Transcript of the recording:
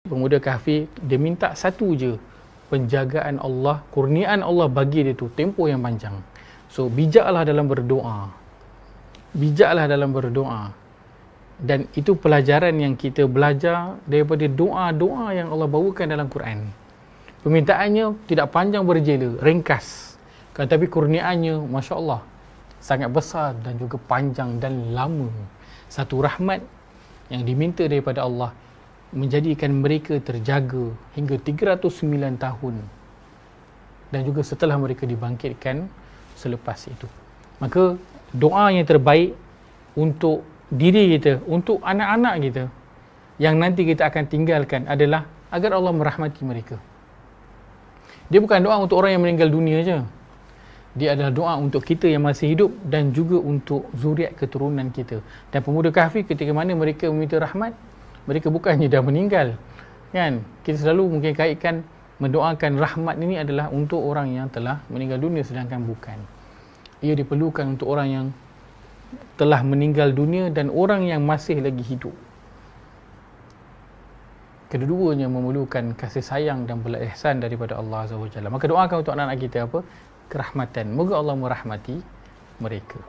Pemuda kahfi, dia minta satu je, penjagaan Allah, kurniaan Allah bagi dia tu tempoh yang panjang. So bijaklah dalam berdoa, bijaklah dalam berdoa. Dan itu pelajaran yang kita belajar daripada doa-doa yang Allah bawakan dalam Quran. Permintaannya tidak panjang berjela, ringkas, kan, tapi kurniaannya Masya Allah sangat besar dan juga panjang dan lama. Satu rahmat yang diminta daripada Allah menjadikan mereka terjaga hingga 309 tahun dan juga setelah mereka dibangkitkan selepas itu. Maka doa yang terbaik untuk diri kita, untuk anak-anak kita yang nanti kita akan tinggalkan adalah agar Allah merahmati mereka. Dia bukan doa untuk orang yang meninggal dunia je. Dia adalah doa untuk kita yang masih hidup dan juga untuk zuriat keturunan kita. Dan pemuda kahfi ketika mana mereka meminta rahmat, mereka bukannya dah meninggal, kan? Kita selalu mungkin kaitkan mendoakan rahmat ini adalah untuk orang yang telah meninggal dunia, sedangkan bukan. Ia diperlukan untuk orang yang telah meninggal dunia dan orang yang masih lagi hidup. Kedua-duanya memerlukan kasih sayang dan bala ihsan daripada Allah Azza wa Jalla. Maka doakan untuk anak-anak kita apa? Kerahmatan. Moga Allah merahmati mereka.